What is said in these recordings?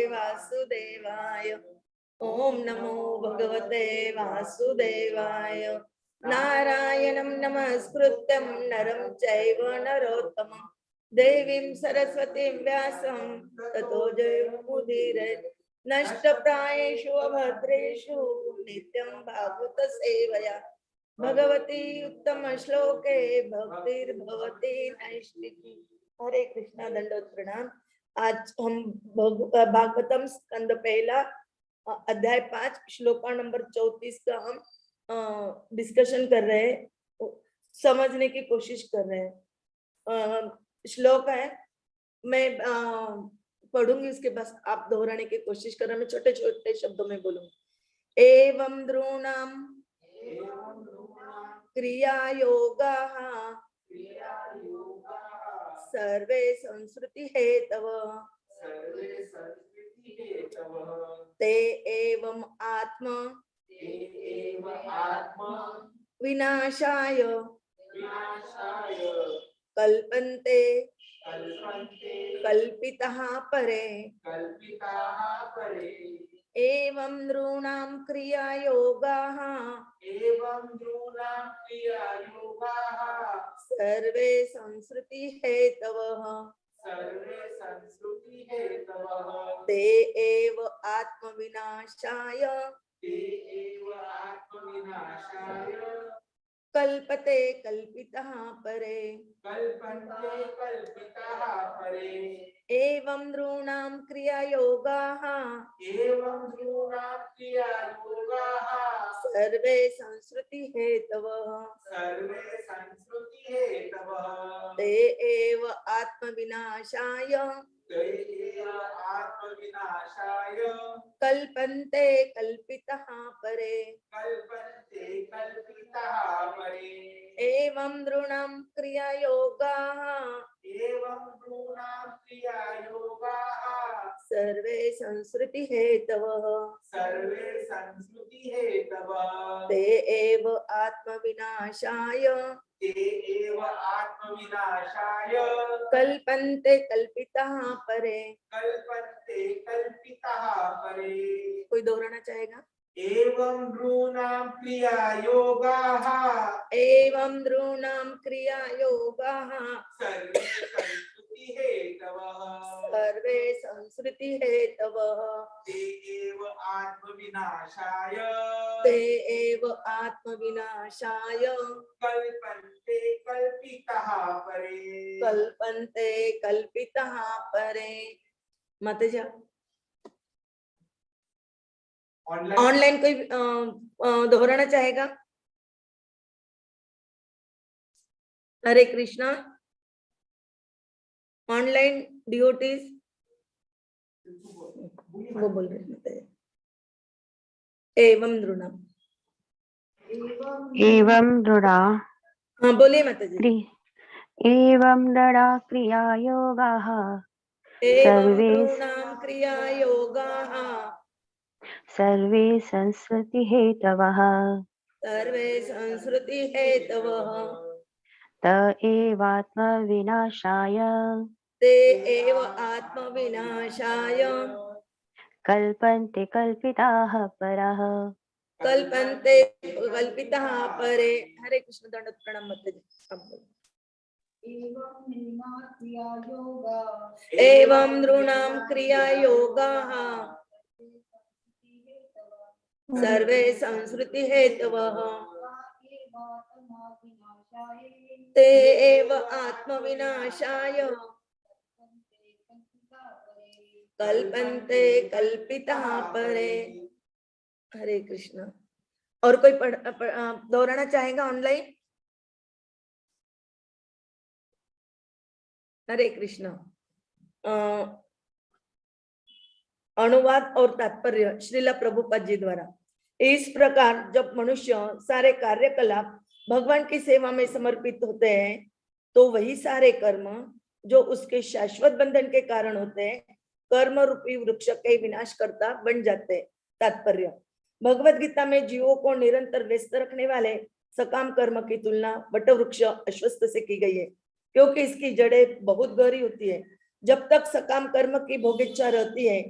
वासुदेवाय। ओम नमो भगवते वासुदेवाय। नारायणं नमस्कृत्यं नरं चैव नरोत्तमं देवीं सरस्वतीं व्यासं ततो जयमुदीरये। नष्टप्रायेषु अभद्रेषु नित्यं भागवत सेवया भगवती उत्तम श्लोके भक्तिर्भवती नैष्ठिकी। हरे कृष्णा, दंडोत प्रणाम। आज हम भागवतम स्कंद पहला अध्याय 5 श्लोका नंबर 34 का हम डिस्कशन कर रहे हैं, समझने की कोशिश कर रहे हैं। श्लोक है, मैं पढ़ूंगी, उसके बाद आप दोहराने की कोशिश कर रहे हैं। मैं छोटे छोटे शब्दों में बोलूंगी। एवं द्रोणाम क्रिया योगा सर्वे संस्कृति हेतव ते एवं आत्मा विनाशाय कल्पन्ते कल्पितः परे एवं नृणां क्रिया योगाः सर्वे संस्कृति हेतवः ते एव आत्मविनाशाय कल्पते कल्पितः परे एवं नृणां क्रिया योगाः सर्वे संस्कृति हेतवः ते एव आत्मविनाशाय कल्पन्ते कल्पितः परे एवं नृणां क्रिया योगाः सर्वे संस्कृति हेतवः ते एव आत्मविनाशाय कल्पन्ते कल्पितः परे। कोई दोहराना चाहेगा? एवं नृणां क्रिया योगाः सर्वे संस्कृति हेतवः ते एव आत्मविनाशाय कल्पन्ते कल्पितः परे। माताजी ऑनलाइन कोई दोहराना चाहेगा? हरे कृष्णा। ऑनलाइन डिवोटीज वो बोल रहे हैं। एवं नृणाम हाँ बोलिए माताजी। एवं नृणा क्रिया योगाः सर्वे संस्कृति हेतवः त एव आत्मविनाशाय कल्पन्ते कल्पिताः परः। परे। हरे कृष्ण, दंडवत प्रणाम माताजी। एवं नृणां क्रिया योगाः सर्वे संस्कृति हेतवः ते एव आत्मविनाशाय कल्पन्ते कल्पितः परे। हरे कृष्ण। और कोई दोहराना चाहेगा ऑनलाइन? हरे कृष्ण। अनुवाद और तात्पर्य श्रीला प्रभुपाद जी द्वारा। इस प्रकार जब मनुष्य सारे कार्यकलाप भगवान की सेवा में समर्पित होते हैं तो वही सारे कर्म जो उसके शाश्वत बंधन के कारण होते हैं कर्म रूपी वृक्ष के विनाश करता बन जाते। तात्पर्य, भगवत गीता में जीवों को निरंतर व्यस्त रखने वाले सकाम कर्म की तुलना वट वृक्ष अश्वत्थ से की गई है, क्योंकि इसकी जड़ें बहुत गहरी होती है। जब तक सकाम कर्म की भोगेच्छा रहती है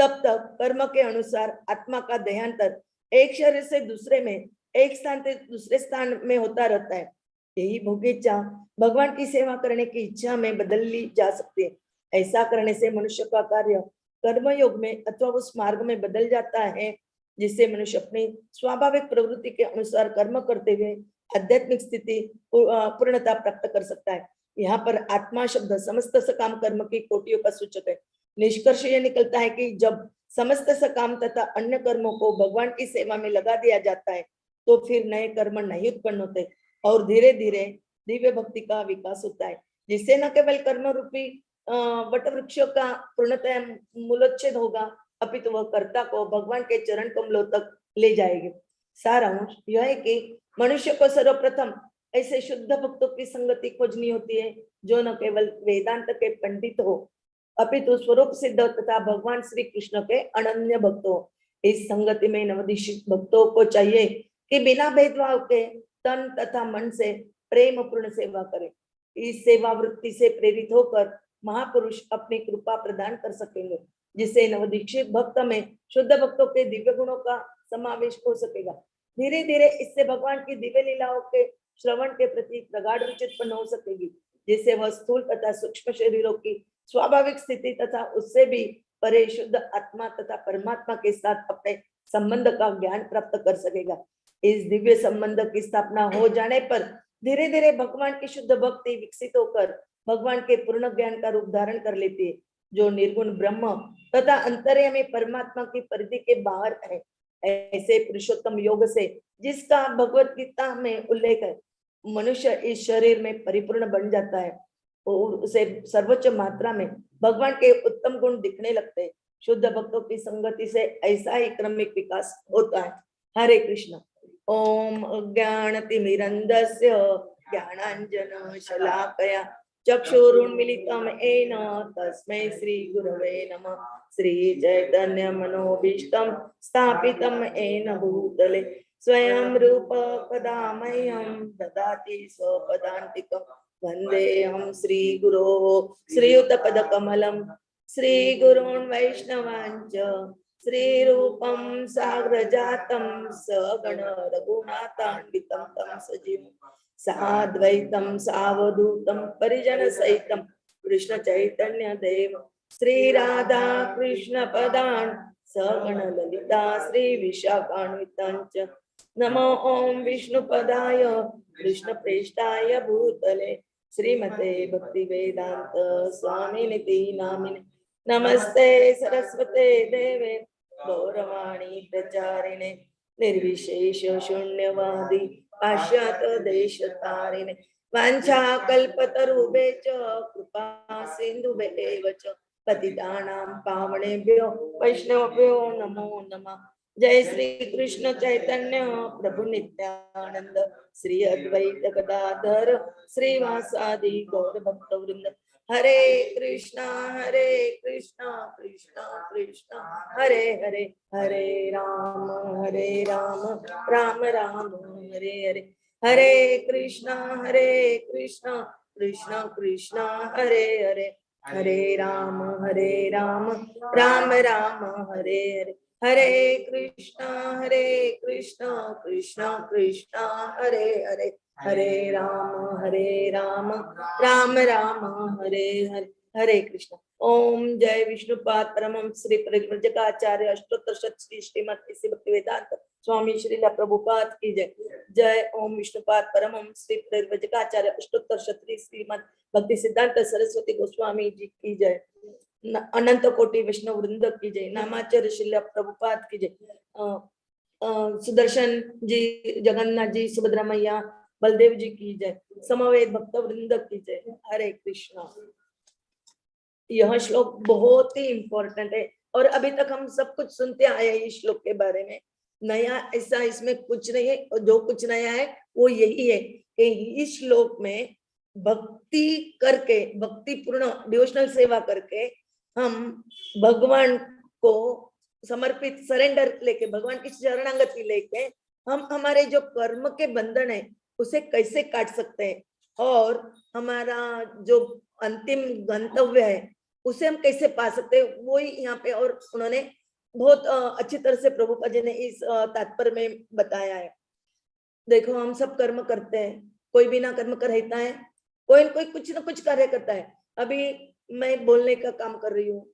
तब तक कर्म के अनुसार आत्मा का देहांतर एक शरीर से दूसरे में, एक स्थान से दूसरे स्थान में होता रहता है। यही भोग इच्छा भगवान की सेवा करने की इच्छा में बदल ली जा सकती है। ऐसा करने से मनुष्य का कार्य कर्मयोग में अथवा उस मार्ग में बदल जाता है, जिससे मनुष्य अपनी स्वाभाविक प्रवृत्ति के अनुसार कर्म करते हुए आध्यात्मिक स्थिति पूर्णता प्राप्त कर सकता है। यहाँ पर आत्मा शब्द समस्त सकाम कर्म की कोटियों का सूचक है। निष्कर्ष ये निकलता है कि जब समस्त सकाम तथा अन्य कर्मों को भगवान की सेवा में लगा दिया जाता है, तो फिर नए कर्म नहीं उत्पन्न होते और धीरे धीरे दिव्य भक्ति का विकास होता है, जिससे न केवल कर्म रूपी वट वृक्षों का पूर्णतः मूलोच्छेद होगा, अपितु वह कर्ता को भगवान के चरण कमलों तक ले जाएगी। सारांश यह है कि मनुष्य को सर्वप्रथम ऐसे शुद्ध भक्तों की संगति खोजनी होती है, जो न केवल वेदांत के पंडित हो, अपितु स्वरूप सिद्ध तथा भगवान श्री कृष्ण के अनन्य भक्त हो। इस संगति में नवदीक्षित भक्तों को चाहिए कि बिना भेदभाव के तन तथा मन से प्रेम पूर्ण सेवा करें। इस सेवा वृत्ति से प्रेरित होकर महापुरुष अपनी कृपा प्रदान कर सकेंगे, जिससे नवदीक्षित भक्त में शुद्ध भक्तों के दिव्य गुणों का समावेश हो सकेगा। धीरे धीरे इससे भगवान की दिव्य लीलाओं के श्रवण के प्रति प्रगाढ़ रुचि उत्पन्न हो सकेगी, जिससे वह स्थूल तथा सूक्ष्म शरीरों की स्वाभाविक स्थिति तथा उससे भी परे शुद्ध आत्मा तथा परमात्मा के साथ अपने संबंध का ज्ञान प्राप्त कर सकेगा। इस दिव्य संबंध की स्थापना हो जाने पर धीरे धीरे भगवान की शुद्ध भक्ति विकसित होकर भगवान के पूर्ण ज्ञान का रूप धारण कर लेती है, जो निर्गुण ब्रह्म तथा अंतर्यामी परमात्मा की परिधि के बाहर है। ऐसे पुरुषोत्तम योग से, जिसका भगवत गीता में उल्लेख है, मनुष्य इस शरीर में परिपूर्ण बन जाता है और उसे सर्वोच्च मात्रा में भगवान के उत्तम गुण दिखने लगते हैं। शुद्ध भक्तों की संगति से ऐसा ही क्रमिक विकास होता है। हरे कृष्ण। ओम अज्ञानतिमिरन्धस्य ज्ञानाञ्जन शलाकया चक्षुरुन्मीलितं येन तस्मै श्री गुरवे नमः। श्री चैतन्य मनोभीष्टं स्थापितं येन भूतले स्वयं रूप कदा मह्यं ददाति स्वपदान्तिकं। वन्देऽहं श्री गुरो श्रीयुतपदकमलं श्रीगुरून् वैष्णवांच श्रीरूपं साग्रजातं सगण रघुनाथान्वितं तं सजीवं साद्वैतं सावधूतं परिजन सहितं कृष्ण चैतन्य देव श्री राधा कृष्ण पदान् सगण ललिता श्री विशाखान्वितांच। नमो ओम विष्णुपदाय कृष्ण प्रेष्ठाय भूतले श्रीमते भक्ति वेदांत स्वामिनिति नामिने। नमस्ते सरस्वते देवे गौरवाणी प्रचारिणे निर्विशेष शून्यवादी पाश्चात देश तारिणे वाञ्छाकल्पतरुभ्यश्च कृपा सिन्धुभ्येव च पतितानां पावनेभ्यो वैष्णवेभ्यो नमो नमः। जय श्री कृष्ण चैतन्य प्रभु नित्यानंद श्री अद्वैत गदाधर श्रीवासादि गौर भक्त वृंद। हरे कृष्णा कृष्णा कृष्णा हरे हरे, हरे राम राम राम हरे हरे। हरे कृष्णा कृष्णा कृष्णा हरे हरे, हरे राम राम राम हरे हरे। हरे कृष्णा कृष्णा कृष्णा हरे हरे, हरे राम राम हरे हरे। हरे कृष्ण। ओम जय विष्णुपाद परमं श्री परिव्रजकाचार्य अष्टोत्तर शत श्री श्रीमती श्री भक्ति वेदांत स्वामी श्रीला प्रभुपाद की जय। जय ओम विष्णुपाद परमं श्री परिव्रजकाचार्य अष्टोत्तर शत श्रीमद भक्ति सिद्धांत सरस्वती गोस्वामी जी की जय। अनंत कोटि वैष्णव वृंद की जय। नामाचार्य श्रीला प्रभुपाद की जय। सुदर्शन जी, जगन्नाथ जी, सुभद्रा मैया, बलदेव जी की जय। समवेत भक्त वृंद की जय। हरे कृष्णा। यह श्लोक बहुत ही इंपॉर्टेंट है और अभी तक हम सब कुछ सुनते आए हैं इस श्लोक के बारे में। नया ऐसा इसमें कुछ नहीं है, और जो कुछ नया है वो यही है कि इस श्लोक में भक्ति करके, भक्ति पूर्ण डिवोशनल सेवा करके हम भगवान को समर्पित सरेंडर लेके, भगवान की शरणागति लेके हम हमारे जो कर्म के बंधन है उसे कैसे काट सकते हैं और हमारा जो अंतिम गंतव्य है उसे हम कैसे पा सकते हैं, वही यहाँ पे। और उन्होंने बहुत अच्छी तरह से प्रभुपाद जी ने इस तात्पर्य में बताया है। देखो हम सब कर्म करते हैं, कोई बिना कर्म कर रहता है, कोई न कोई कुछ ना कुछ कार्य करता है। अभी मैं बोलने का काम कर रही हूँ,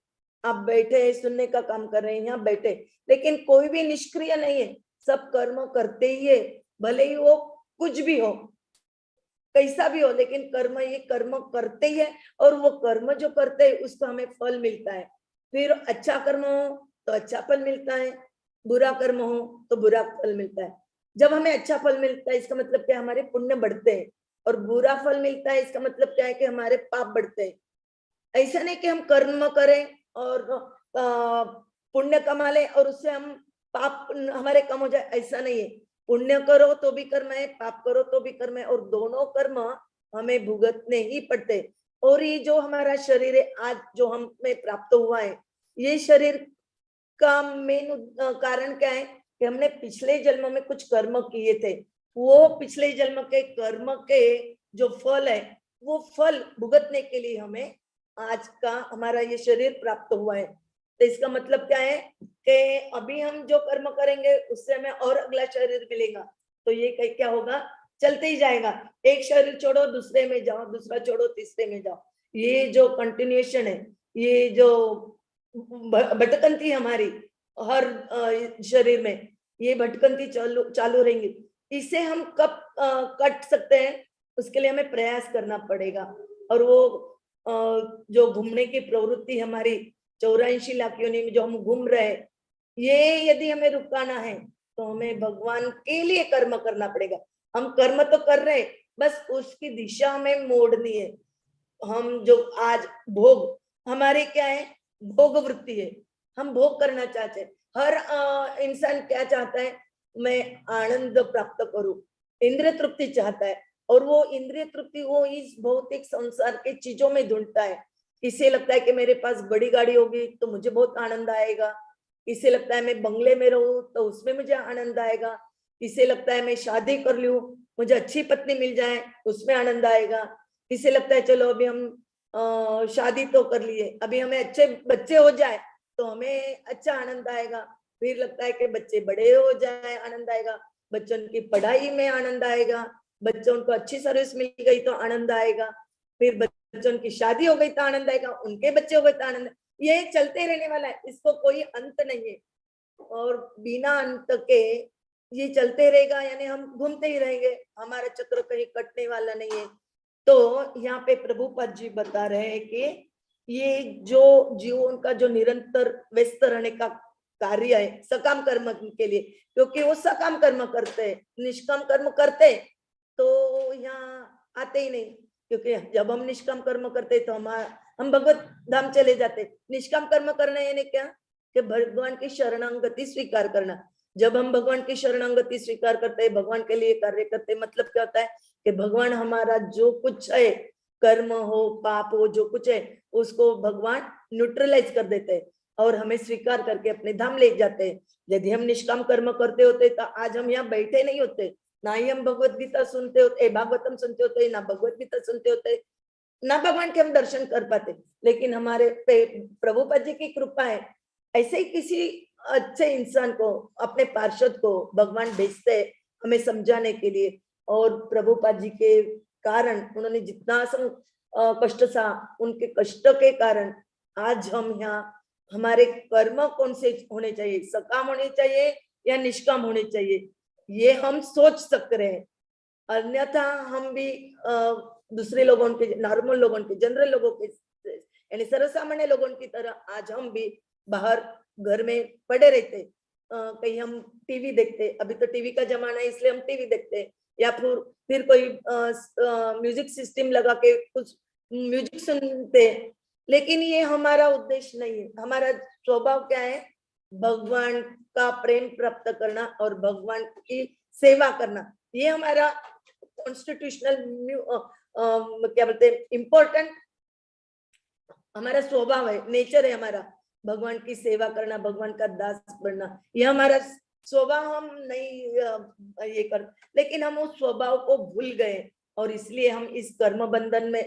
आप बैठे सुनने का काम कर रहे हैं, यहाँ बैठे, लेकिन कोई भी निष्क्रिय नहीं है, सब कर्म करते ही है। भले ही वो कुछ भी हो, कैसा भी हो, लेकिन कर्म ये कर्म करते ही है। और वो कर्म जो करते हैं उसको हमें फल मिलता है। फिर अच्छा कर्म हो तो अच्छा फल मिलता है, बुरा कर्म हो तो बुरा फल मिलता है। जब हमें अच्छा फल मिलता है इसका मतलब क्या, हमारे पुण्य बढ़ते हैं। और बुरा फल मिलता है इसका मतलब क्या है कि हमारे पाप बढ़ते हैं। ऐसा नहीं कि हम कर्म करें और पुण्य कमा लें और उससे हम पाप हमारे कम हो जाए, ऐसा नहीं है। पुण्य करो तो भी कर्म है, पाप करो तो भी कर्म है, और दोनों कर्म हमें भुगतने ही पड़ते। और ये जो हमारा शरीर है आज जो हमें प्राप्त हुआ है, ये शरीर का मेन कारण क्या है कि हमने पिछले जन्म में कुछ कर्म किए थे। वो पिछले जन्म के कर्म के जो फल है, वो फल भुगतने के लिए हमें आज का हमारा ये शरीर प्राप्त हुआ है। तो इसका मतलब क्या है कि अभी हम जो कर्म करेंगे उससे हमें और अगला शरीर मिलेगा। तो ये क्या होगा, चलते ही जाएगा। एक शरीर छोड़ो दूसरे में जाओ, दूसरा छोड़ो तीसरे में जाओ। ये जो कंटिन्यूएशन है, ये जो भटकंती हमारी हर शरीर में, ये भटकंती चालू चालू रहेंगी। इसे हम कब कट सकते हैं, उसके लिए हमें प्रयास करना पड़ेगा। और वो जो घूमने की प्रवृत्ति हमारी 84 लाख योनि में जो हम घूम रहे हैं, ये यदि हमें रुकाना है तो हमें भगवान के लिए कर्म करना पड़ेगा। हम कर्म तो कर रहे हैं, बस उसकी दिशा हमें मोड़नी है। हम जो आज भोग हमारे क्या है, भोग वृत्ति है, हम भोग करना चाहते हैं। हर इंसान क्या चाहता है, मैं आनंद प्राप्त करूं, इंद्रिय तृप्ति चाहता है। और वो इंद्रिय तृप्ति वो इस भौतिक संसार के चीजों में ढूंढता है। इसे लगता है कि मेरे पास बड़ी गाड़ी होगी तो मुझे बहुत आनंद आएगा, इसे लगता है मैं बंगले में रहूं तो उसमें मुझे आनंद आएगा, इसे लगता है मैं शादी कर लूं, मुझे अच्छी पत्नी मिल जाए उसमें आनंद आएगा, इसे लगता है चलो अभी हम शादी तो कर लिए, अभी हमें अच्छे बच्चे हो जाए तो हमें अच्छा आनंद आएगा। फिर लगता है कि बच्चे बड़े हो जाए आनंद आएगा, बच्चों की पढ़ाई में आनंद आएगा, बच्चों को अच्छी सर्विस मिल गई तो आनंद आएगा, फिर बच्चों की शादी हो गई तो आनंद आएगा, उनके बच्चे हो गए तो आनंद। ये चलते रहने वाला है, इसको कोई अंत नहीं है। और बिना अंत के ये चलते रहेगा, यानी हम घूमते ही रहेंगे, हमारा चक्र कहीं कटने वाला नहीं है। तो यहाँ पे प्रभुपाद जी बता रहे हैं कि ये जो जीवन का जो निरंतर व्यस्त रहने का कार्य है सकाम कर्म के लिए, क्योंकि वो सकाम कर्म करते हैं, निष्काम कर्म करते तो यहाँ आते ही नहीं। क्योंकि जब हम निष्काम कर्म करते तो हम भगवत धाम चले जाते। निष्काम कर्म करना यानी क्या, कि भगवान की शरणागति स्वीकार करना। जब हम भगवान की शरणागति स्वीकार करते हैं, भगवान के लिए कार्य करते हैं, मतलब क्या होता है कि भगवान हमारा जो कुछ है, कर्म हो पाप हो, जो कुछ है उसको भगवान न्यूट्रलाइज कर देते हैं और हमें स्वीकार करके अपने धाम ले जाते हैं। यदि हम निष्काम कर्म करते होते तो आज हम यहाँ बैठे नहीं होते, ना ही हम भगवत गीता सुनते होते, भागवतम सुनते होते, ना भगवत गीता सुनते होते, ना भगवान के हम दर्शन कर पाते। लेकिन हमारे पे प्रभुपाद जी की कृपा है, ऐसे ही किसी अच्छे इंसान को, अपने पार्षद को भगवान भेजते हमें समझाने के लिए। और प्रभुपाद जी के कारण उन्होंने जितना कष्ट सहा, उनके कष्ट के कारण आज हम यहाँ, हमारे कर्म कौन से होने चाहिए, सकाम होने चाहिए या निष्काम होने चाहिए, ये हम सोच सकते हैं। अन्यथा हम भी दूसरे लोगों के, नॉर्मल लोगों के, जनरल लोगों के, यानी सर्वसामान्य लोगों की तरह आज हम भी बाहर घर में पड़े रहते। कहीं हम टीवी देखते, अभी तो टीवी का जमाना है इसलिए हम टीवी देखते, या फिर कोई म्यूजिक सिस्टम लगा के कुछ म्यूजिक सुनते। लेकिन ये हमारा उद्देश्य नहीं है। हमारा स्वभाव क्या है, भगवान का प्रेम प्राप्त करना और भगवान की सेवा करना, ये हमारा कॉन्स्टिट्यूशनल क्या बोलते हैं, इम्पोर्टेंट हमारा स्वभाव है, नेचर है हमारा, भगवान की सेवा करना, भगवान का दास बनना, ये हमारा स्वभाव। हम नहीं ये कर, लेकिन हम उस स्वभाव को भूल गए और इसलिए हम इस कर्म बंधन में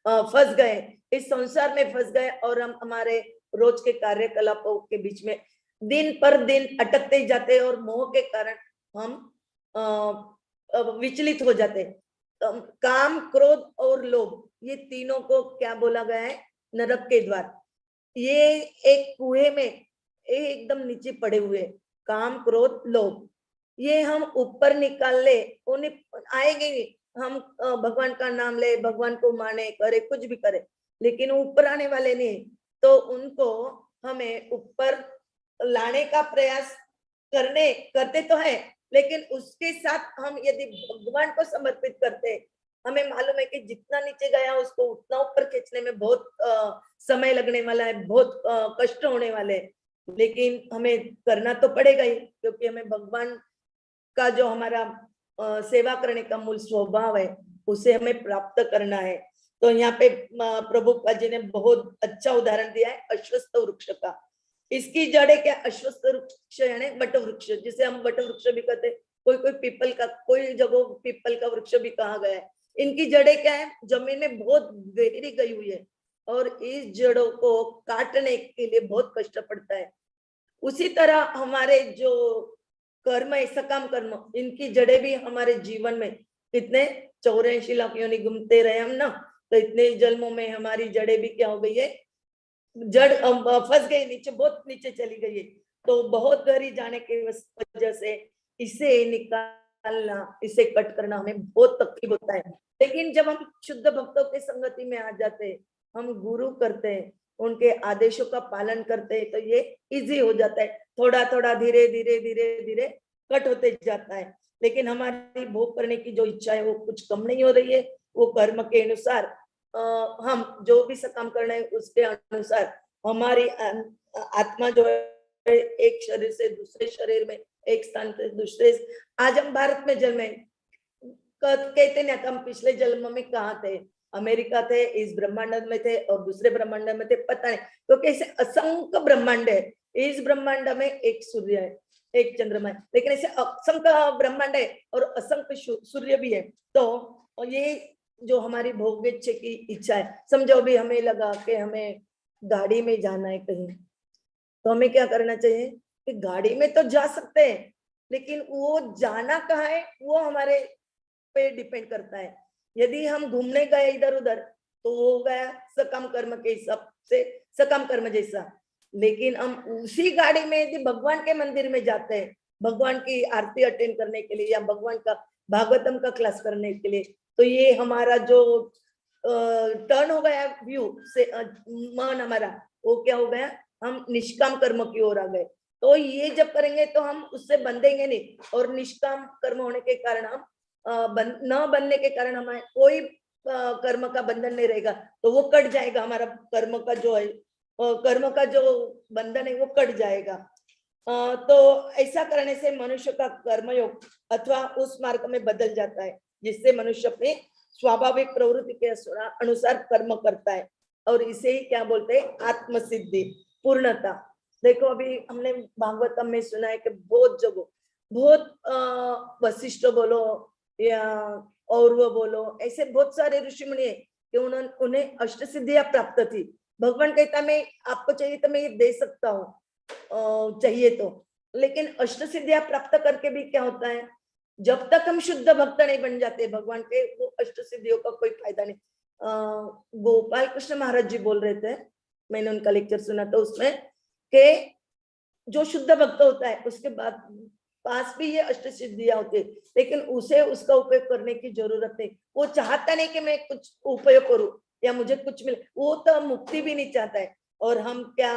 फंस गए, इस संसार में फंस गए और हम हमारे रोज के कार्यकलापों के बीच में दिन पर दिन अटकते ही जाते हैं और मोह के कारण हम विचलित हो जाते हैं। काम, क्रोध और लोभ, ये तीनों को क्या बोला गया है? नरक के द्वार। ये एक कुएं में एकदम नीचे पड़े हुए, काम, क्रोध, लोभ, ये हम ऊपर निकाल ले, उन्हें आएंगे नहीं। हम भगवान का नाम ले, भगवान को माने, करे, कुछ भी करे, लेकिन ऊपर आने वाले नहीं। तो उनको हमें ऊपर लाने का प्रयास करते तो है, लेकिन उसके साथ हम यदि भगवान को समर्पित करते, हमें मालूम है कि जितना नीचे गया उसको उतना ऊपर खींचने में बहुत समय लगने वाला है, बहुत कष्ट होने वाले हैं। लेकिन हमें करना तो पड़ेगा ही, क्योंकि हमें भगवान का जो हमारा सेवा करने का मूल स्वभाव है, उसे हमें प्राप्त करना है। तो यहाँ पे प्रभुपाद जी ने बहुत अच्छा उदाहरण दिया है अश्वत्थ वृक्ष का। इसकी जड़े क्या? अश्वत्थ वृक्ष यानी वट वृक्ष, जिसे हम वट वृक्ष भी कहते हैं, कोई कोई पीपल का, कोई जगह पीपल का वृक्ष भी कहा गया है। इनकी जड़ें क्या है? जमीन में बहुत गहरी गई हुई है और इस जड़ों को काटने के लिए बहुत कष्ट पड़ता है। उसी तरह हमारे जो कर्म है, सकाम कर्म, इनकी जड़ें भी हमारे जीवन में कितने 84 लाख योनि घूमते रहे हम ना, तो इतने जन्मों में हमारी जड़ें भी क्या हो गई है? जड़ फंस गई, नीचे, बहुत नीचे चली गई है। तो बहुत गहरी जाने की वजह से इसे निकालना, इसे कट करना हमें बहुत तकलीफ होता है। लेकिन जब हम शुद्ध भक्तों के संगति में आ जाते हैं, हम गुरु करते हैं, उनके आदेशों का पालन करते हैं, तो ये इजी हो जाता है। थोड़ा थोड़ा धीरे धीरे धीरे धीरे कट होते जाता है। लेकिन हमारी भोग करने की जो इच्छा है वो कुछ कम नहीं हो रही है। वो कर्म के अनुसार हम जो भी सकाम करना है उसके अनुसार हमारी आत्मा जो है एक शरीर से दूसरे शरीर में, एक स्थान से दूसरे। आज हम भारत में जन्मे, कहते नहीं, हम पिछले जन्म में कहाँ थे? अमेरिका थे, इस ब्रह्मांड में थे और दूसरे ब्रह्मांड में थे, पता नहीं। क्योंकि ऐसे असंख्य ब्रह्मांड है। इस ब्रह्मांड में एक सूर्य है, एक चंद्रमा है, लेकिन ऐसे असंख्य ब्रह्मांड है और असंख्य सूर्य भी है। तो ये जो हमारी भोग्य की इच्छा है, समझो अभी हमें लगा कि हमें गाड़ी में जाना है कहीं, तो हमें क्या करना चाहिए कि गाड़ी में तो जा सकते हैं, लेकिन वो जाना कहाँ है वो हमारे पे डिपेंड करता है। यदि हम घूमने गए इधर उधर तो वो हो गया सकाम कर्म के हिसाब से, सकाम कर्म जैसा। लेकिन हम उसी गाड़ी में यदि भगवान के मंदिर में जाते हैं, भगवान की आरती अटेंड करने के लिए या भगवान का भागवतम का क्लास करने के लिए, तो ये हमारा जो टर्न हो गया व्यू से, मन हमारा वो क्या हो गया? हम निष्काम कर्म की ओर आ गए। तो ये जब करेंगे तो हम उससे बंधेंगे नहीं, और निष्काम कर्म होने के कारण हम न बनने के कारण हमारे कोई कर्म का बंधन नहीं रहेगा, तो वो कट जाएगा। हमारा कर्म का जो है, कर्म का जो बंधन है वो कट जाएगा। तो ऐसा करने से मनुष्य का कर्मयोग अथवा उस मार्ग में बदल जाता है, जिससे मनुष्य अपने स्वाभाविक प्रवृत्ति के अनुसार कर्म करता है, और इसे ही क्या बोलते हैं? आत्मसिद्धि, पूर्णता। देखो अभी हमने भागवतम में सुना है कि बहुत जगह, बहुत वशिष्ठ बोलो या और वो बोलो, ऐसे बहुत सारे ऋषि मुनि है कि उन्हें अष्ट सिद्धियां प्राप्त थी। भगवान कहता मैं आपको चाहिए तो मैं ये दे सकता हूँ, चाहिए तो। लेकिन अष्ट सिद्धियां प्राप्त करके भी क्या होता है? जब तक हम शुद्ध भक्त नहीं बन जाते भगवान के, वो अष्ट सिद्धियों का कोई फायदा नहीं। गोपाल कृष्ण महाराज जी बोल रहे थे, मैंने उनका लेक्चर सुना, तो उसमें के जो शुद्ध भक्त होता है उसके बाद पास भी ये अष्ट सिद्धियां होती है, लेकिन उसे उसका उपयोग करने की जरूरत नहीं। वो चाहता नहीं कि मैं कुछ उपयोग करूं या मुझे कुछ मिले, वो तो मुक्ति भी नहीं चाहता है। और हम क्या,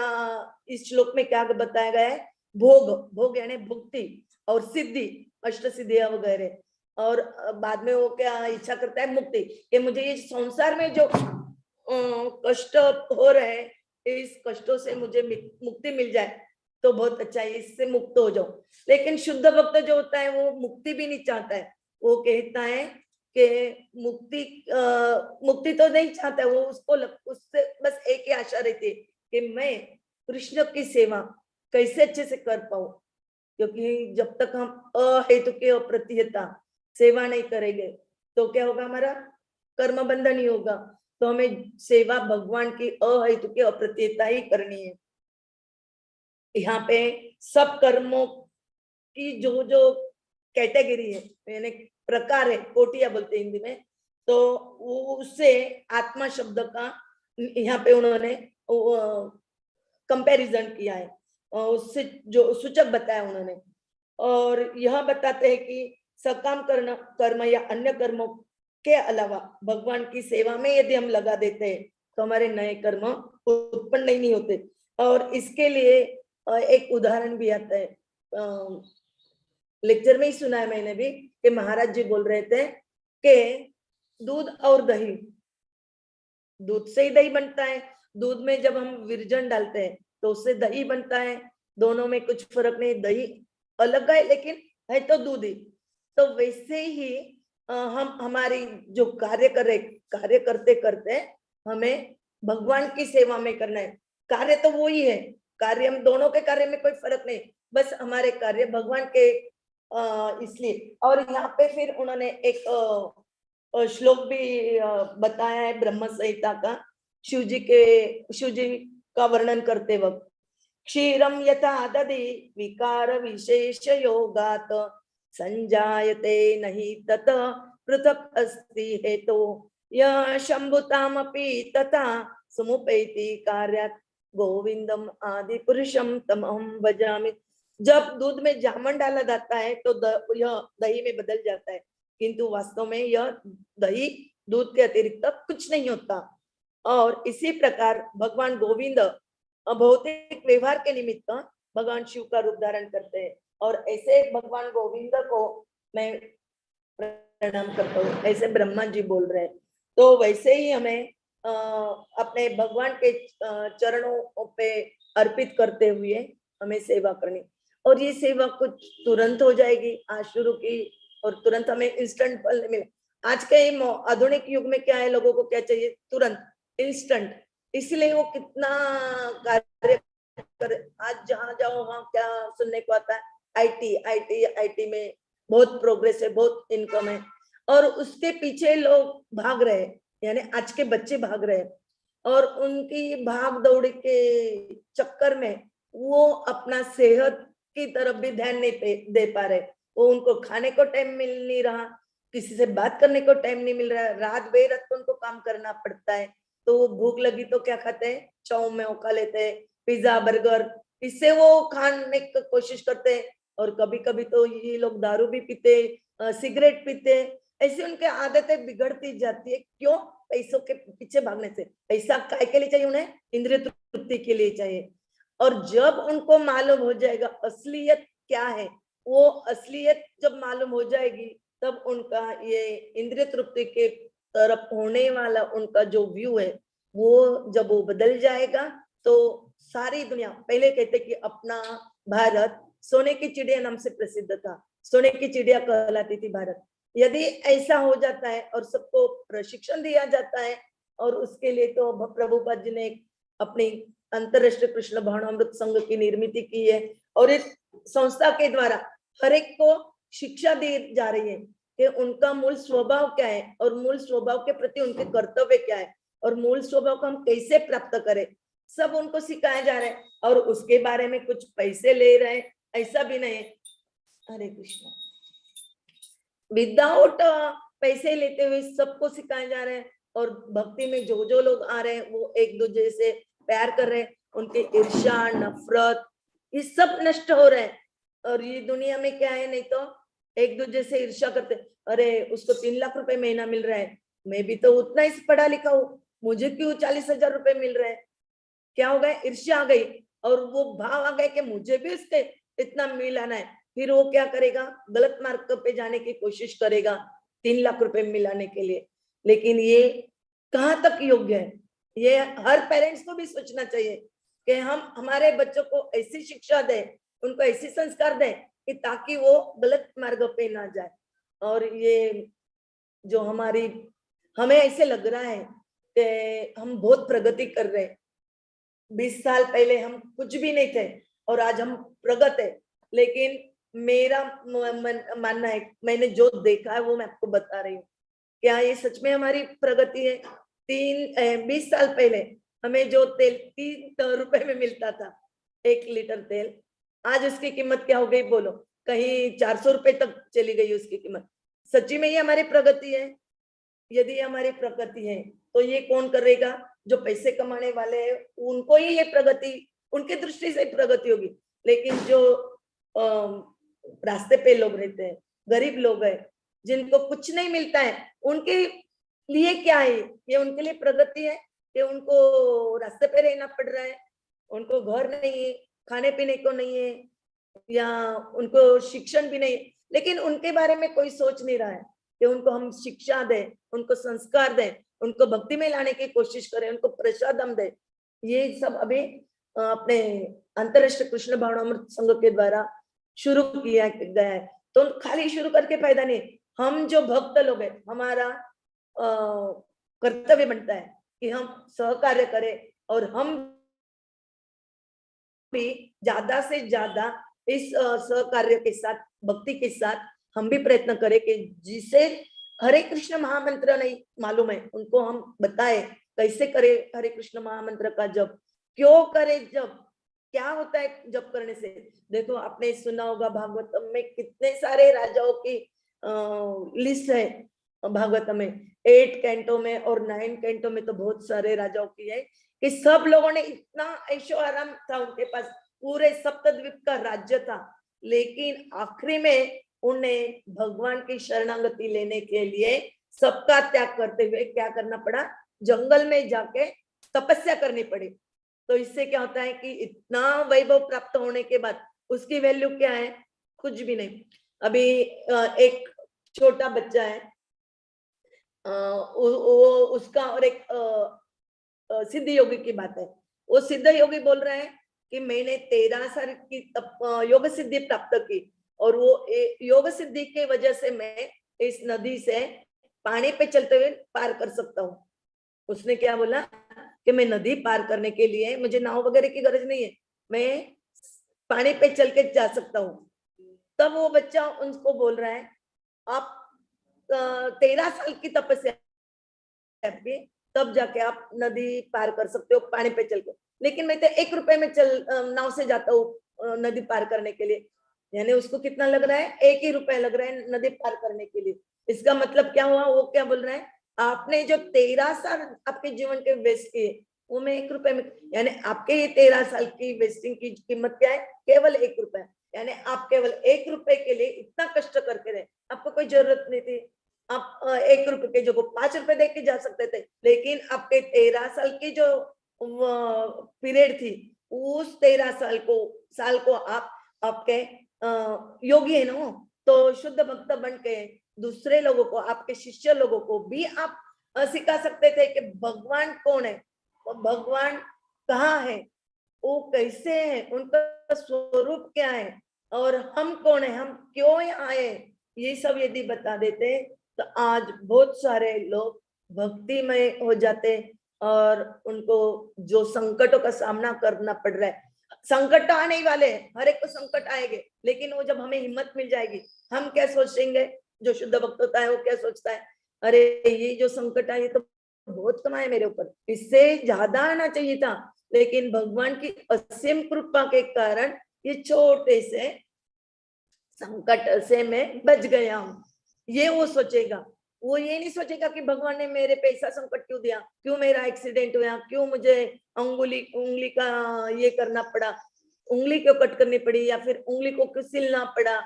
इस श्लोक में क्या बताया गया है? भोग, भोग यानी भुक्ति, और सिद्धि, अष्ट सिद्धियां वगैरह, और बाद में वो क्या इच्छा करता है? मुक्ति, कि मुझे ये संसार में जो कष्ट हो रहे हैं, इस कष्टों से मुझे मुक्ति मिल जाए तो बहुत अच्छा है, इससे मुक्त हो जाओ। लेकिन शुद्ध भक्त जो होता है वो मुक्ति भी नहीं चाहता है। वो कहता है कि मुक्ति तो नहीं चाहता है वो, उससे बस एक ही आशा रहती है कि मैं कृष्ण की सेवा कैसे अच्छे से कर पाऊं। क्योंकि जब तक हम अहेतु के अप्रतिहता सेवा नहीं करेंगे तो क्या होगा? हमारा कर्म बंधन ही होगा। तो हमें सेवा भगवान की अहेतुकी अप्रत्ययता ही करनी है। यहाँ पे सब कर्मों की जो जो कैटेगरी है, यानी प्रकार है, कोटिया बोलते हैं हिंदी में, तो वो उससे आत्मा शब्द का यहाँ पे उन्होंने कंपैरिजन किया है, उससे जो सूचक बताया उन्होंने। और यह बताते हैं कि सकाम कर्म या अन्य कर्मों के अलावा भगवान की सेवा में यदि हम लगा देते हैं तो हमारे नए कर्म उत्पन्न नहीं होते। और इसके लिए एक उदाहरण भी आता है, लेक्चर में ही सुना है मैंने भी, कि महाराज जी बोल रहे थे कि दूध और दही, दूध से ही दही बनता है, दूध में जब हम विरजन डालते हैं तो उससे दही बनता है, दोनों में कुछ फर्क नहीं, दही अलग है लेकिन है तो दूध ही। तो वैसे ही हम हमारी जो कार्य करते करते हमें भगवान की सेवा में करना है। कार्य तो वो ही है, कार्य हम दोनों के कार्य में कोई फर्क नहीं, बस हमारे कार्य भगवान के इसलिए। और यहाँ पे फिर उन्होंने एक श्लोक भी बताया है ब्रह्म संहिता का, शिव जी का वर्णन करते वक्त, क्षीरम यथा दधि विकार विशेष योगात संजायते नहीं तत पृथक अस्ति हेतो यह शंभुतामपि तथा समुपैति कार्यात् गोविंदम आदि पुरुषम तमहम भजामि। जब दूध में जामन डाला जाता है तो यह दही में बदल जाता है, किंतु वास्तव में यह दही दूध के अतिरिक्त कुछ नहीं होता। और इसी प्रकार भगवान गोविंद भौतिक व्यवहार के निमित्त भगवान शिव का रूप धारण करते हैं, और ऐसे भगवान गोविंद को मैं प्रणाम करता हूँ, ऐसे ब्रह्मा जी बोल रहे हैं। तो वैसे ही हमें अपने भगवान के चरणों पे अर्पित करते हुए हमें सेवा करनी, और ये सेवा कुछ तुरंत हो जाएगी, आज शुरू की और तुरंत हमें इंस्टेंट फल मिले। आज के आधुनिक युग में क्या है, लोगों को क्या चाहिए, तुरंत, इंस्टेंट, इसलिए वो कितना कार्य कर। आज जहां जाओ वहां क्या सुनने को आता है, आईटी में बहुत प्रोग्रेस है, बहुत इनकम है, और उसके पीछे लोग भाग रहे हैं, यानी आज के बच्चे भाग रहे हैं, और उनकी भाग दौड़ के चक्कर में वो अपना सेहत की तरफ भी ध्यान नहीं दे पा रहे। वो उनको खाने को टाइम मिल नहीं रहा, किसी से बात करने को टाइम नहीं मिल रहा, रात बेरात उनको काम करना पड़ता है। तो वो भूख लगी तो क्या खाते हैं, चाउ में खा लेते हैं, पिज्जा बर्गर, इससे वो खाने की कोशिश करते हैं। और कभी कभी तो ये लोग दारू भी पीते, सिगरेट पीते, ऐसे उनके आदतें बिगड़ती जाती है। क्यों? पैसों के पीछे भागने से। पैसा काय के लिए चाहिए उन्हें? इंद्रिय तृप्ति के लिए चाहिए। और जब उनको मालूम हो जाएगा असलियत क्या है, वो असलियत जब मालूम हो जाएगी, तब उनका ये इंद्रिय तृप्ति के तरफ होने वाला उनका जो व्यू है, वो जब वो बदल जाएगा तो सारी दुनिया, पहले कहते कि अपना भारत सोने की चिड़िया नाम से प्रसिद्ध था, सोने की चिड़िया कहलाती थी भारत। यदि ऐसा हो जाता है और सबको प्रशिक्षण दिया जाता है, और उसके लिए तो प्रभुपाद जी ने अपनी अंतरराष्ट्रीय कृष्ण भावनामृत संघ की निर्मित की है, और इस संस्था के द्वारा हर एक को शिक्षा दी जा रही है कि उनका मूल स्वभाव क्या है, और मूल स्वभाव के प्रति उनके कर्तव्य क्या है, और मूल स्वभाव को हम कैसे प्राप्त करें, सब उनको सिखाया जा रहा है। और उसके बारे में कुछ पैसे ले रहे हैं ऐसा भी नहीं है। हरे कृष्ण। विदाउट पैसे लेते हुए सबको सिखाया जा रहा है, और भक्ति में जो जो लोग आ रहे हैं वो एक दूसरे से प्यार कर रहे हैं, उनके ईर्ष्या नफरत ये सब नष्ट हो रहे हैं। और ये दुनिया में क्या है, नहीं तो एक दूसरे से ईर्ष्या करते, अरे उसको 3 लाख रुपए महीना मिल रहा है, मैं भी तो उतना ही पढ़ा लिखा हूँ, मुझे क्यों 40,000 रुपए मिल रहे हैं। क्या हो गया, ईर्ष्या आ गई, और वो भाव आ गए कि मुझे भी उसके इतना मिलाना है। फिर वो क्या करेगा, गलत मार्ग पे जाने की कोशिश करेगा 3 लाख रुपए मिलाने के लिए। लेकिन ये कहाँ तक योग्य है, ये हर पेरेंट्स को भी सोचना चाहिए कि हम हमारे बच्चों को ऐसी शिक्षा दें, उनको ऐसी संस्कार दें कि ताकि वो गलत मार्ग पे ना जाए। और ये जो हमें ऐसे लग रहा है कि हम बहुत प्रगति कर रहे हैं। 20 साल पहले हम कुछ भी नहीं थे और आज हम प्रगत है। लेकिन मेरा मानना है, मैंने जो देखा है वो मैं आपको बता रही हूँ। क्या ये सच में हमारी प्रगति है? 20 साल पहले हमें जो तेल 3 रुपए में मिलता था, 1 लीटर तेल, आज उसकी कीमत क्या हो गई बोलो? कहीं 400 रुपए तक चली गई उसकी कीमत। सच्ची में ये हमारी प्रगति है? यदि हमारी प्रगति है तो ये कौन करेगा? जो पैसे कमाने वाले हैं उनको ही ये प्रगति, उनकी दृष्टि से प्रगति होगी। लेकिन जो रास्ते पे लोग रहते हैं, गरीब लोग हैं, जिनको कुछ नहीं मिलता है, उनके लिए क्या है? ये उनके लिए प्रगति है कि उनको रास्ते पे रहना पड़ रहा है, उनको घर नहीं है, खाने पीने को नहीं है, या उनको शिक्षण भी नहीं है। लेकिन उनके बारे में कोई सोच नहीं रहा है कि उनको हम शिक्षा दें, उनको संस्कार दें, उनको भक्ति में लाने की कोशिश करें, उनको प्रसाद हम दें। ये सब अभी अपने अंतरराष्ट्रीय कृष्ण भावनामृत संघ के द्वारा शुरू किया गया है। तो खाली शुरू करके फायदा नहीं, हम जो भक्त लोग हैं, हमारा कर्तव्य बनता है कि हम सहकार्य करें और हम भी ज्यादा से ज्यादा इस सहकार्य के साथ, भक्ति के साथ हम भी प्रयत्न करें कि जिसे हरे कृष्ण महामंत्र नहीं मालूम है उनको हम बताए कैसे करे हरे कृष्ण महामंत्र का जप, क्यों करे जप, क्या होता है जप करने से। देखो आपने सुना होगा भागवतम में कितने सारे राजाओं की लिस्ट है। भागवतम में 8 कैंटो में और 9 कैंटो में तो बहुत सारे राजाओं की है कि सब लोगों ने इतना ऐशो आराम था उनके पास, पूरे सप्तद्वीप का राज्य था, लेकिन आखिरी में उन्हें भगवान की शरणागति लेने के लिए सबका त्याग करते हुए क्या करना पड़ा? जंगल में जाके तपस्या करनी पड़ी। तो इससे क्या होता है कि इतना वैभव प्राप्त होने के बाद उसकी वैल्यू क्या है? कुछ भी नहीं। अभी एक छोटा बच्चा है, उसका और एक सिद्ध योगी की बात है। वो सिद्ध योगी बोल रहा है कि मैंने 13 साल की योग सिद्धि प्राप्त की और वो योग सिद्धि की वजह से मैं इस नदी से पानी पे चलते हुए पार कर सकता हूँ। उसने क्या बोला कि मैं नदी पार करने के लिए मुझे नाव वगैरह की गरज नहीं है, मैं पानी पे चल के जा सकता हूँ। तब वो बच्चा उनको बोल रहा है आप 13 साल की तपस्या आपकी, तब जाके आप नदी पार कर सकते हो पानी पे चल के, लेकिन मैं तो 1 रुपए में नाव से जाता हूँ नदी पार करने के लिए। यानी उसको कितना लग रहा है? 1 ही रुपए लग रहा है नदी पार करने के लिए। इसका मतलब क्या हुआ? वो क्या बोल रहा है? आपने जो 13 साल आपके जीवन के वेस्ट किए वो मैं 1 रुपए में, यानी आपके ये 13 साल की वेस्टिंग की कीमत क्या है? केवल 1 रुपए। यानी आप केवल 1 रुपए के लिए इतना कष्ट करके रहे, आपको कोई जरूरत नहीं थी। आप 1 रुपए के जगह 5 रुपए दे के जा सकते थे, लेकिन आपके 13 साल की जो पीरियड थी, उस 13 साल को आप आपके योगी है ना, तो शुद्ध भक्त बन के दूसरे लोगों को, आपके शिष्य लोगों को भी आप सिखा सकते थे कि भगवान कौन है, भगवान कहाँ है, वो कैसे है, उनका स्वरूप क्या है और हम कौन है, हम क्यों आए, ये सब यदि बता देते तो आज बहुत सारे लोग भक्तिमय हो जाते और उनको जो संकटों का सामना करना पड़ रहा है, संकट तो आने ही वाले हैं, हर एक को संकट आएंगे, लेकिन वो जब हमें हिम्मत मिल जाएगी, हम क्या सोचेंगे? जो शुद्ध भक्त होता है वो क्या सोचता है? अरे ये जो संकट आए तो बहुत कम आए मेरे ऊपर, इससे ज्यादा आना चाहिए था, लेकिन भगवान की असीम कृपा के कारण ये छोटे से संकट से मैं बच गया हूँ, ये वो सोचेगा। वो ये नहीं सोचेगा कि भगवान ने मेरे पे ऐसा संकट क्यों दिया, क्यों मेरा एक्सीडेंट हुआ, क्यों मुझे उंगली का ये करना पड़ा, उंगली क्यों कट करनी पड़ी, या फिर उंगली को क्यों सिलना पड़ा,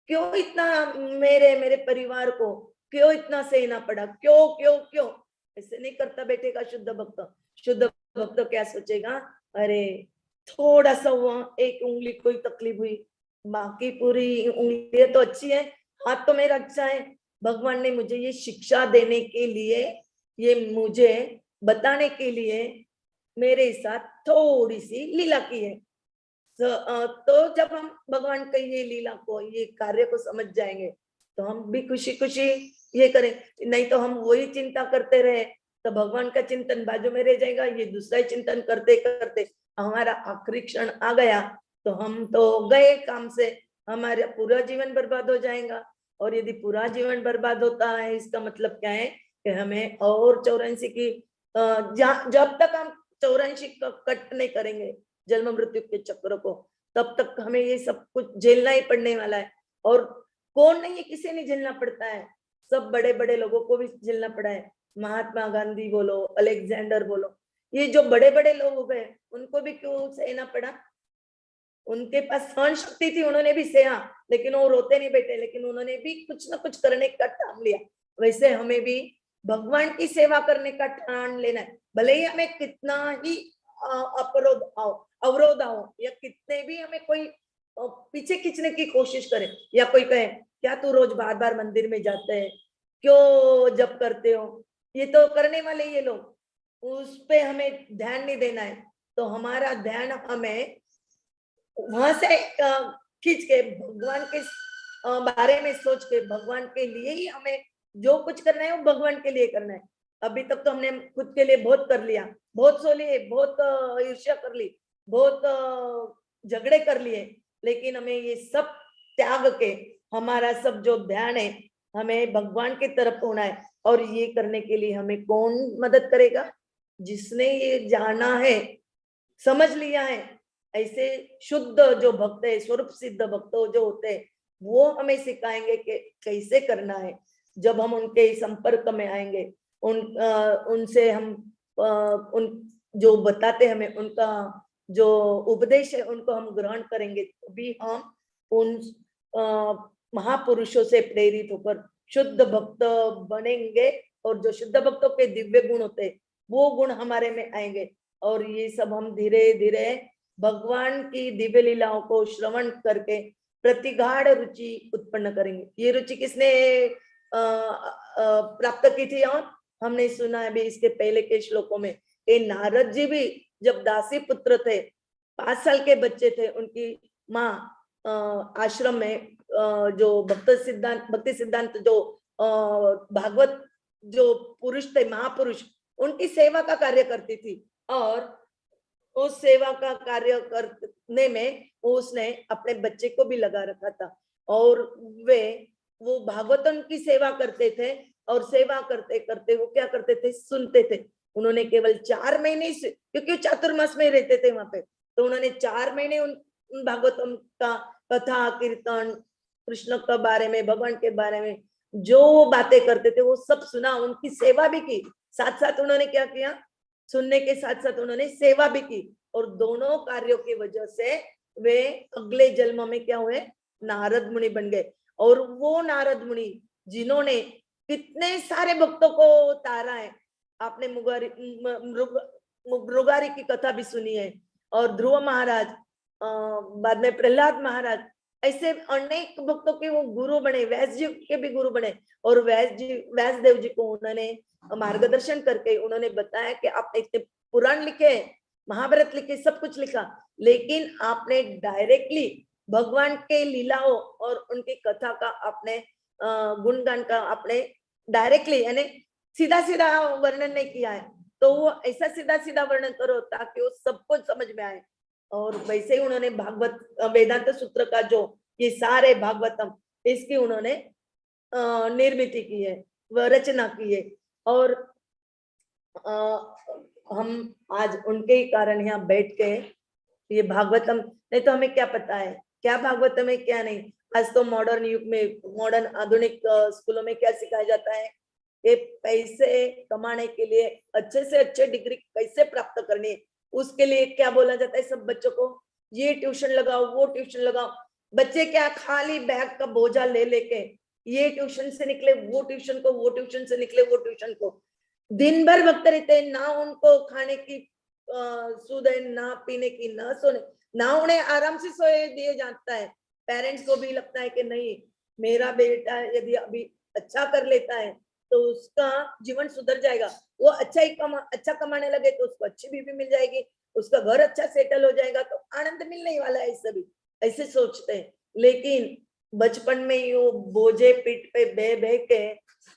क्यों इतना मेरे परिवार को क्यों इतना सहना पड़ा, क्यों क्यों क्यों? ऐसे नहीं करता बैठेगा शुद्ध भक्त। शुद्ध भक्त क्या सोचेगा? अरे थोड़ा सा हुआ, एक उंगली कोई तकलीफ हुई, बाकी पूरी उंगलियां तो अच्छी है, हाथ तो मेरा अच्छा है, भगवान ने मुझे ये शिक्षा देने के लिए, ये मुझे बताने के लिए मेरे साथ थोड़ी सी लीला की है। तो जब हम भगवान के ये लीला को, ये कार्य को समझ जाएंगे तो हम भी खुशी खुशी ये करें, नहीं तो हम वही चिंता करते रहे तो भगवान का चिंतन बाजू में रह जाएगा, ये दूसरा चिंतन करते करते हमारा आखिरी क्षण आ गया तो हम तो गए काम से, हमारा पूरा जीवन बर्बाद हो जाएगा। और यदि पूरा जीवन बर्बाद होता है इसका मतलब क्या है कि हमें और 84 की जब तक हम 84 कट नहीं करेंगे जन्म मृत्यु के चक्र को, तब तक हमें ये सब कुछ झेलना ही पड़ने वाला है। और कौन नहीं, किसी नहीं झेलना पड़ता है, सब बड़े बड़े लोगों को भी झेलना पड़ा है। महात्मा गांधी बोलो, अलेक्जेंडर बोलो, ये जो बड़े बड़े लोग हो गए, उनको भी क्यों सहना पड़ा? उनके पास सहन शक्ति थी, उन्होंने भी सहा, लेकिन वो रोते नहीं बैठे, लेकिन उन्होंने भी कुछ ना कुछ करने का ठान लिया। वैसे हमें भी भगवान की सेवा करने का ठान लेना है, भले ही हमें कितना ही अवरोध आओ, या कितने भी हमें कोई पीछे खींचने की कोशिश करे, या कोई कहे क्या तू रोज बार बार मंदिर में जाते है, क्यों जप करते हो, ये तो करने वाले ये लोग, उस पे हमें ध्यान नहीं देना है। तो हमारा ध्यान हमें वहां से खींच के भगवान के बारे में सोच के, भगवान के लिए ही हमें जो कुछ करना है वो भगवान के लिए करना है। अभी तक तो हमने खुद के लिए बहुत कर लिया, बहुत सो लिए, बहुत ईर्ष्या कर ली, बहुत झगड़े कर लिए, लेकिन हमें ये सब त्याग के हमारा सब जो ध्यान है हमें भगवान की तरफ होना है। और ये करने के लिए हमें कौन मदद करेगा? जिसने ये जाना है, समझ लिया है, ऐसे शुद्ध जो भक्त है, स्वरूप सिद्ध भक्त जो होते हैं, वो हमें सिखाएंगे कि कैसे करना है। जब हम उनके संपर्क में आएंगे, उनसे हम उन जो बताते हमें, उनका जो उपदेश है उनको हम ग्रहण करेंगे, तभी हम उन महापुरुषों से प्रेरित होकर शुद्ध भक्त बनेंगे। और जो शुद्ध भक्तों के दिव्य गुण होते हैं, वो गुण हमारे में आएंगे। और ये सब हम धीरे धीरे भगवान की दिव्य लीलाओं को श्रवण करके प्रतिगाढ़ रुचि उत्पन्न करेंगे। ये रुचि किसने प्राप्त की थी? और हमने सुना है भी इसके पहले के श्लोकों में, ये नारद जी भी जब दासी पुत्र थे, 5 साल के बच्चे थे, उनकी माँ आश्रम में जो भक्ति सिद्धांत जो भागवत जो पुरुष थे, महापुरुष, उनकी सेवा का कार्य करती थी। और उस सेवा का कार्य करने में उसने अपने बच्चे को भी लगा रखा था। और वो भागवतम की सेवा करते थे, और सेवा करते करते वो क्या करते थे? सुनते थे। उन्होंने केवल 4 महीने, क्योंकि चातुर्मास में रहते थे वहां पे, तो उन्होंने 4 महीने उन भागवतम का कथा कीर्तन, कृष्ण के बारे में, भगवान के बारे में जो बातें करते थे वो सब सुना, उनकी सेवा भी की। साथ साथ उन्होंने क्या किया? सुनने के साथ साथ उन्होंने सेवा भी की। और दोनों कार्यों की वजह से वे अगले जन्म में क्या हुए? नारद मुनि बन गए। और वो नारद मुनि जिन्होंने कितने सारे भक्तों को तारा है। आपने मृगारी की कथा भी सुनी है, और ध्रुव महाराज, बाद में प्रहलाद महाराज, ऐसे अनेक भक्तों के वो गुरु बने, व्यास जी के भी गुरु बने। और व्यास देव जी को उन्होंने मार्गदर्शन करके उन्होंने बताया कि आपने इतने पुराण लिखे, महाभारत लिखे, सब कुछ लिखा, लेकिन आपने डायरेक्टली भगवान के लीलाओं और उनकी कथा का आपने गुणगान का आपने डायरेक्टली यानी सीधा सीधा वर्णन नहीं किया है। तो वो ऐसा सीधा सीधा वर्णन करो ताकि वो सबको समझ में आए। और वैसे ही उन्होंने भागवत वेदांत सूत्र का जो ये सारे भागवतम, इसकी उन्होंने निर्मित की है, रचना की है। और हम आज उनके ही कारण यहाँ बैठ के ये भागवतम, नहीं तो हमें क्या पता है क्या भागवतम है क्या नहीं। आज तो मॉडर्न युग में, मॉडर्न आधुनिक स्कूलों में क्या सिखाया जाता है कि पैसे कमाने के लिए अच्छे से अच्छे डिग्री कैसे प्राप्त करनी है, उसके लिए क्या बोला जाता है सब बच्चों को? ये ट्यूशन लगाओ, वो ट्यूशन लगाओ। बच्चे क्या खाली बैग का बोझा ले लेके ये ट्यूशन से निकले वो ट्यूशन को, वो ट्यूशन से निकले वो ट्यूशन को, दिन भर भक्त रहते हैं। ना उनको खाने की सुध है, ना पीने की, ना सोने, ना उन्हें आराम से सोए दिए जाता है। पेरेंट्स को भी लगता है कि नहीं, मेरा बेटा यदि अभी अच्छा कर लेता है तो उसका जीवन सुधर जाएगा, वो अच्छा कमाने लगे तो उसको अच्छी बीवी मिल जाएगी, उसका घर अच्छा सेटल हो जाएगा, तो आनंद मिलने ही वाला है। सभी ऐसे सोचते हैं, लेकिन बचपन में ही वो बोझे पीठ पे बह के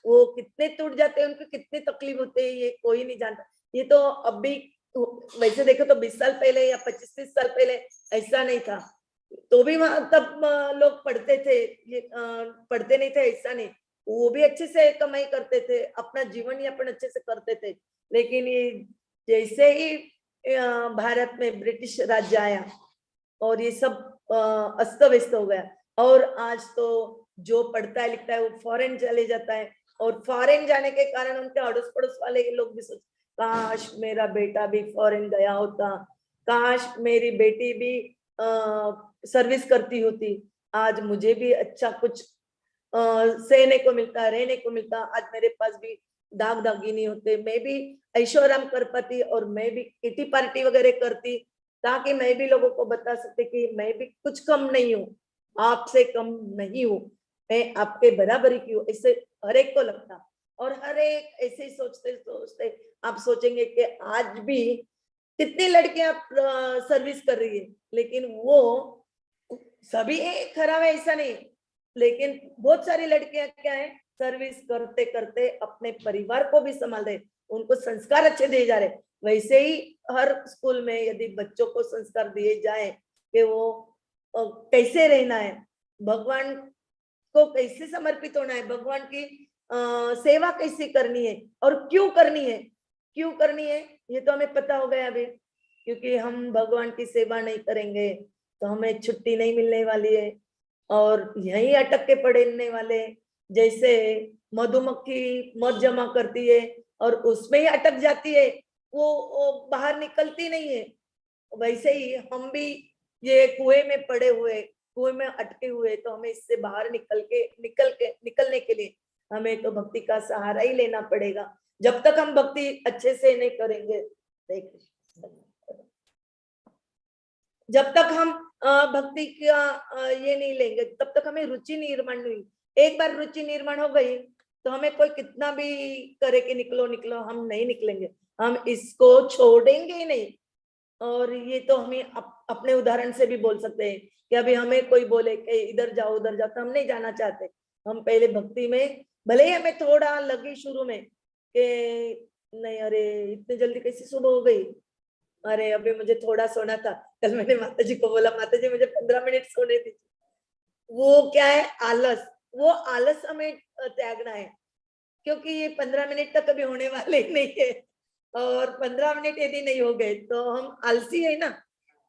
वो कितने टूट जाते हैं, उनको कितनी तकलीफ होती है, ये कोई नहीं जानता। ये तो अभी वैसे देखो तो 20 साल पहले या 25-30 साल पहले ऐसा नहीं था, तो भी वहां तब लोग पढ़ते थे, ये पढ़ते नहीं थे ऐसा नहीं, वो भी अच्छे से कमाई करते थे, अपना जीवन यापन अच्छे से करते थे। लेकिन ये जैसे ही भारत में ब्रिटिश राज्य आया और ये सब अस्त व्यस्त हो गया, और आज तो जो पढ़ता है लिखता है वो फॉरेन चले जाता है, और फॉरेन जाने के कारण उनके अड़ोस पड़ोस वाले लोग भी सोच, काश मेरा बेटा भी फॉरेन गया होता, काश मेरी बेटी भी सर्विस करती होती, आज मुझे भी अच्छा कुछ सहने को मिलता, रहने को मिलता, आज मेरे पास भी दाग दागिनी होते, मैं भी ऐशोआराम कर पाती और मैं भी किटी पार्टी वगैरह करती, ताकि मैं भी लोगों को बता सकती कि मैं भी कुछ कम नहीं हूँ, आपसे कम नहीं हूँ, मैं आपके बराबरी की हूँ, इससे हर एक को लगता। और हर एक ऐसे ही सोचते सोचते आप सोचेंगे कि आज भी कितनी लड़कियां सर्विस कर रही है, लेकिन वो सभी खराब है ऐसा नहीं, लेकिन बहुत सारी लड़कियां क्या है, सर्विस करते करते अपने परिवार को भी संभाल रहे, उनको संस्कार अच्छे दिए जा रहे। वैसे ही हर स्कूल में यदि बच्चों को संस्कार दिए जाए कि वो कैसे रहना है, भगवान को कैसे समर्पित होना है, भगवान की सेवा कैसे करनी है और क्यों करनी है, क्यों करनी है ये तो हमें पता हो गया अभी, क्योंकि हम भगवान की सेवा नहीं करेंगे तो हमें छुट्टी नहीं मिलने वाली है और यहीं अटक के पड़ने वाले। जैसे मधुमक्खी मध जमा करती है और उसमें ही अटक जाती है, वो बाहर निकलती नहीं है, वैसे ही हम भी ये कुएं में पड़े हुए, कुएं में अटके हुए, तो हमें इससे बाहर निकलने के लिए हमें तो भक्ति का सहारा ही लेना पड़ेगा। जब तक हम भक्ति अच्छे से नहीं करेंगे, जब तक हम भक्ति का ये नहीं लेंगे, तब तक हमें रुचि निर्माण नहीं। एक बार रुचि निर्माण हो गई तो हमें कोई कितना भी करे कि निकलो निकलो, हम नहीं निकलेंगे, हम इसको छोड़ेंगे ही नहीं। और ये तो हमें अपने उदाहरण से भी बोल सकते हैं कि अभी हमें कोई बोले कि इधर जाओ उधर जाओ तो हम नहीं जाना चाहते। हम पहले भक्ति में भले ही हमें थोड़ा लगी शुरू में कि नहीं, अरे इतनी जल्दी कैसे सुबह हो गई, अरे अभी मुझे थोड़ा सोना था, कल मैंने माता जी को बोला माता जी मुझे 15 मिनट सोने दीजिए। वो क्या है, आलस, वो आलस हमें त्यागना है, क्योंकि ये 15 मिनट तक कभी होने वाले ही नहीं है, और 15 मिनट यदि नहीं हो गए तो हम आलसी है ना।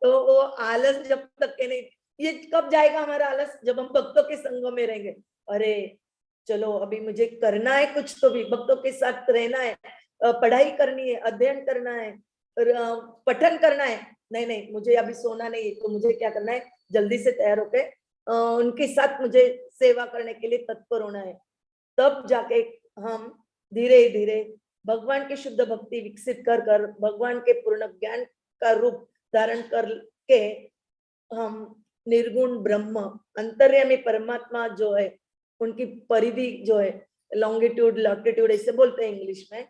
तो वो आलस जब तक के नहीं, ये कब जाएगा हमारा आलस, जब हम भक्तों के संग में रहेंगे। अरे चलो अभी मुझे करना है कुछ, तो भी भक्तों के साथ रहना है, पढ़ाई करनी है, अध्ययन करना है, पठन करना है, नहीं नहीं मुझे अभी सोना नहीं है, तो मुझे क्या करना है, जल्दी से तैयार होके उनके साथ मुझे सेवा करने के लिए तत्पर होना है। तब जाके हम धीरे धीरे भगवान की शुद्ध भक्ति विकसित कर कर भगवान के पूर्ण ज्ञान का रूप धारण करके हम निर्गुण ब्रह्म अंतर्यामी परमात्मा जो है, उनकी परिधि जो है, लॉन्गिट्यूड लॉटिट्यूड ऐसे बोलते हैं इंग्लिश में,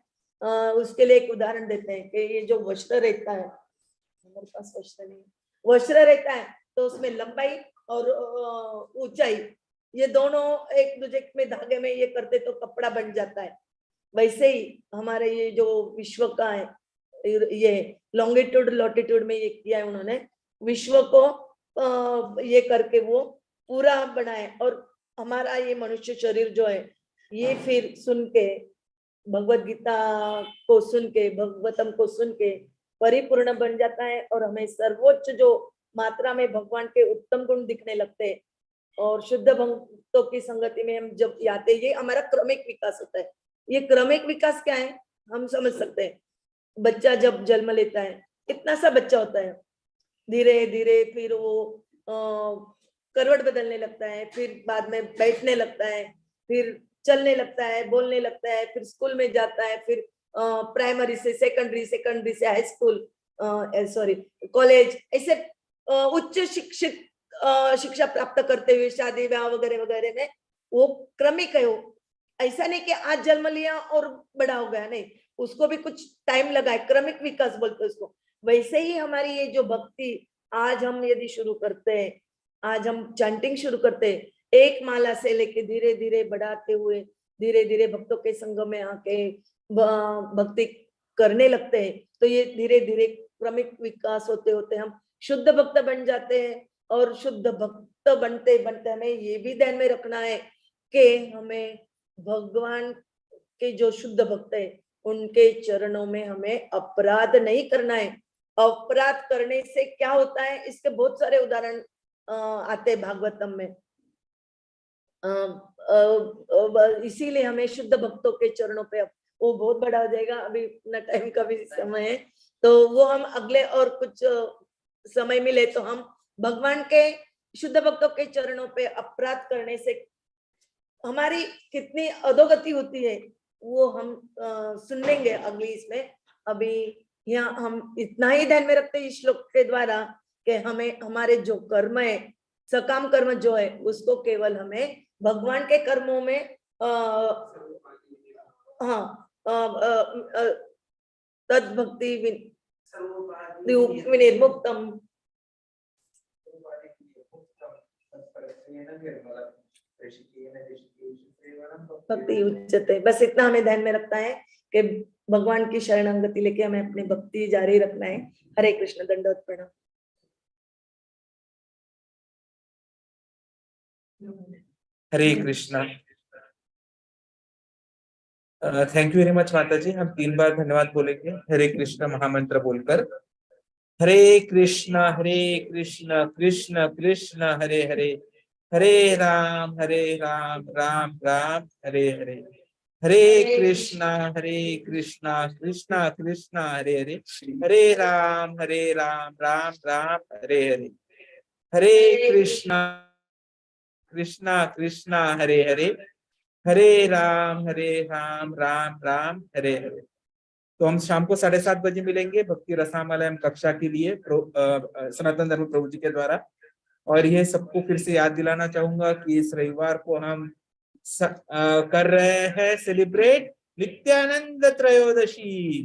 उसके लिए एक उदाहरण देते हैं कि ये जो वस्त्र रहता है, हमारे पास वस्त्र नहीं, वस्त्र रहता है तो उसमें लंबाई और ऊंचाई, ये दोनों एक दूसरे में धागे में ये करते तो कपड़ा बन जाता है। वैसे ही हमारे ये जो विश्व का है, ये लॉन्गिट्यूड लॉटिट्यूड में ये किया है उन्होंने, विश्व को ये करके वो पूरा बनाए, और हमारा ये मनुष्य शरीर जो है ये फिर सुन के भगवत गीता को सुन के भगवतम को सुन के परिपूर्ण बन जाता है, और हमें सर्वोच्च जो मात्रा में भगवान के उत्तम गुण दिखने लगते हैं, और शुद्ध भक्तों की संगति में हम जब आते, ये हमारा क्रमिक विकास होता है। ये क्रमिक विकास क्या है हम समझ सकते हैं। बच्चा जब जन्म लेता है, इतना सा बच्चा होता है, धीरे धीरे फिर वो करवट बदलने लगता है, फिर बाद में बैठने लगता है, फिर चलने लगता है, बोलने लगता है, फिर स्कूल में जाता है, फिर प्राइमरी से सेकेंडरी, सेकेंडरी से हाई स्कूल, सॉरी कॉलेज, ऐसे उच्च शिक्षित शिक्षा प्राप्त करते हुए शादी ब्याह वगैरह वगैरह में वो क्रमिक है। वो ऐसा नहीं कि आज जन्म लिया और बड़ा हो गया, नहीं, उसको भी कुछ टाइम लगा है, क्रमिक विकास बोलते हैं उसको। वैसे ही हमारी ये जो भक्ति आज हम यदि शुरू करते हैं, आज हम चैंटिंग शुरू करते हैं, एक माला से लेके धीरे धीरे बढ़ाते हुए धीरे धीरे भक्तों के संग में आके भक्ति करने लगते हैं, तो ये धीरे धीरे क्रमिक विकास होते होते हम शुद्ध भक्त बन जाते हैं। और शुद्ध भक्त बनते बनते हमें ये भी ध्यान में रखना है कि हमें भगवान के जो शुद्ध भक्त है उनके चरणों में हमें अपराध नहीं करना है। अपराध करने से क्या होता है, इसके बहुत सारे उदाहरण आते भागवतम में। इसीलिए हमें शुद्ध भक्तों के चरणों पे, वो बहुत बड़ा हो जाएगा, अभी न टाइम का भी समय है, तो वो हम अगले और कुछ समय मिले तो हम भगवान के शुद्ध भक्तों के चरणों पे अपराध करने से हमारी कितनी अधोगति होती है वो हम सुन लेंगे अगली इसमें। अभी यहाँ हम इतना ही ध्यान में रखते हैं इस श्लोक के द्वारा कि हमें हमारे जो कर्म है, सकाम कर्म जो है, उसको केवल हमें भगवान के कर्मों में तद भक्ति विनिर्मुक्तम भक्ति उच्चते। बस इतना हमें ध्यान में रखना है कि भगवान की शरणागति लेके हमें अपनी भक्ति जारी रखना है। हरे कृष्ण, दंडवत प्रणाम। Hare Krishna. Thank you very much माता जी। हम 3 बार धन्यवाद बोलेंगे हरे कृष्ण महामंत्र बोलकर। हरे कृष्ण कृष्ण कृष्ण हरे हरे, हरे राम राम राम हरे हरे। हरे कृष्ण कृष्ण कृष्ण हरे हरे, हरे राम राम राम हरे हरे। हरे कृष्ण कृष्ण हरे हरे, हरे राम राम राम हरे हरे। तो हम शाम को 7:30 बजे मिलेंगे भक्ति रसामलयम कक्षा के लिए सनातन धर्म प्रभु जी के द्वारा। और ये सबको फिर से याद दिलाना चाहूंगा कि इस रविवार को हम कर रहे हैं सेलिब्रेट नित्यानंद त्रयोदशी।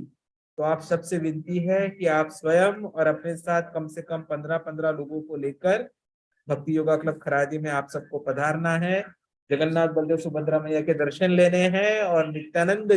तो आप सबसे विनती है कि आप स्वयं और अपने साथ कम से कम 15-15 लोगों को लेकर भक्ति योगा क्लब खराजी में आप सबको पधारना है। जगन्नाथ बलदेव सुभद्रा मैया के दर्शन लेने हैं और नित्यानंद